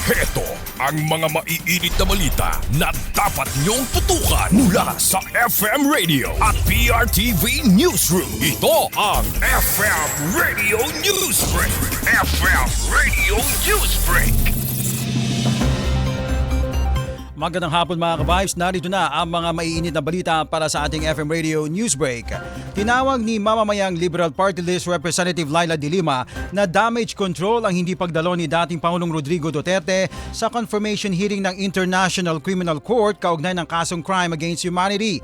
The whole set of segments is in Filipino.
Heto ang mga maiinit na balita na dapat niyong tutukan mula sa FM Radio at PRTV Newsroom. Ito ang FM Radio Newsbreak. FM Radio Newsbreak. Magandang hapon mga ka-vibes, narito na ang mga maiinit na balita para sa ating FM Radio Newsbreak. Tinawag ni mamamayang Liberal Party List Representative Laila De Lima na damage control ang hindi pagdalo ni dating Pangulong Rodrigo Duterte sa confirmation hearing ng International Criminal Court kaugnay ng kasong crime against humanity.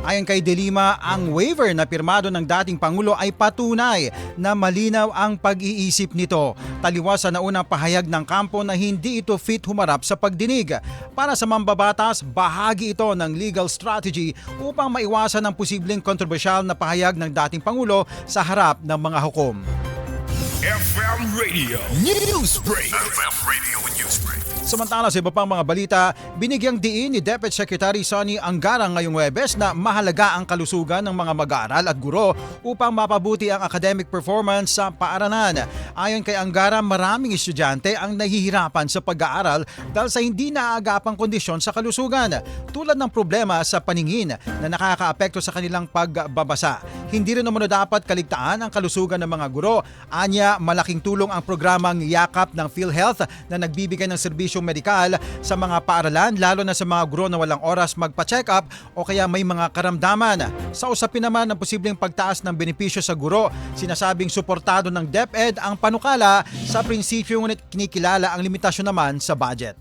Ayon kay De Lima, ang waiver na pirmado ng dating Pangulo ay patunay na malinaw ang pag-iisip nito. Taliwas sa naunang pahayag ng kampo na hindi ito fit humarap sa pagdinig. Para sa mambabatas, bahagi ito ng legal strategy upang maiwasan ang posibleng kontrobersyal na pahayag ng dating Pangulo sa harap ng mga hukom. FM Radio Newsbreak. FM Radio Newsbreak. Samantala sa iba pang mga balita, binigyang diin ni Deputy Secretary Sonny Angara ngayong Huwebes na mahalaga ang kalusugan ng mga mag-aaral at guro upang mapabuti ang academic performance sa paaralan. Ayon kay Angara, maraming estudyante ang nahihirapan sa pag-aaral dahil sa hindi naaagapang kondisyon sa kalusugan, tulad ng problema sa paningin na nakakaapekto sa kanilang pagbabasa. Hindi rin naman dapat kaligtaan ang kalusugan ng mga guro. Anya, malaking tulong ang programang Yakap ng PhilHealth na nagbibigay ng serbisyong medikal sa mga paaralan, lalo na sa mga guro na walang oras magpa-check up o kaya may mga karamdaman. Sa usapin naman ng posibleng pagtaas ng benepisyo sa guro, sinasabing suportado ng DepEd ang panukala sa prinsipyo ngunit kinikilala ang limitasyon naman sa budget.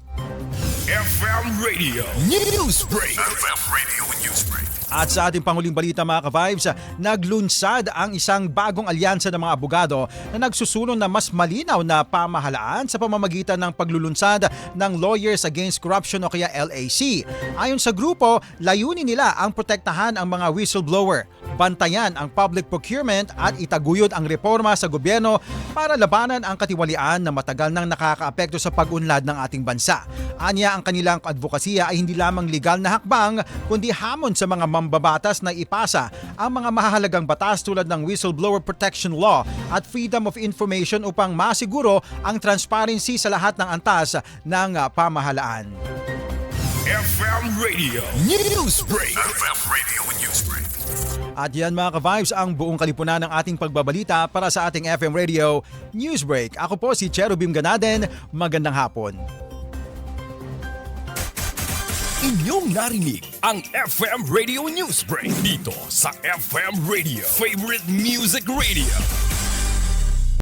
FM Radio Newsbreak. FM Radio Newsbreak. At sa ating panghuling balita mga ka-vibes, naglunsad ang isang bagong alyansa ng mga abogado na nagsusulong na mas malinaw na pamahalaan sa pamamagitan ng paglulunsad ng Lawyers Against Corruption o kaya LAC. Ayon sa grupo, layunin nila ang protektahan ang mga whistleblower, bantayan ang public procurement at itaguyod ang reforma sa gobyerno para labanan ang katiwalian na matagal nang nakakaapekto sa pag-unlad ng ating bansa. Anya, ang kanilang advokasya ay hindi lamang legal na hakbang kundi hamon sa mga mambabatas na ipasa ang mga mahahalagang batas tulad ng Whistleblower Protection Law at Freedom of Information upang masiguro ang transparency sa lahat ng antas ng pamahalaan. FM Radio Newsbreak. FM Radio Newsbreak. At yan mga ka-vibes ang buong kalipunan ng ating pagbabalita para sa ating FM Radio Newsbreak. Ako po si Cherubim Ganaden. Magandang hapon. Inyong narinig ang FM Radio Newsbreak dito sa FM Radio, Favorite Music Radio.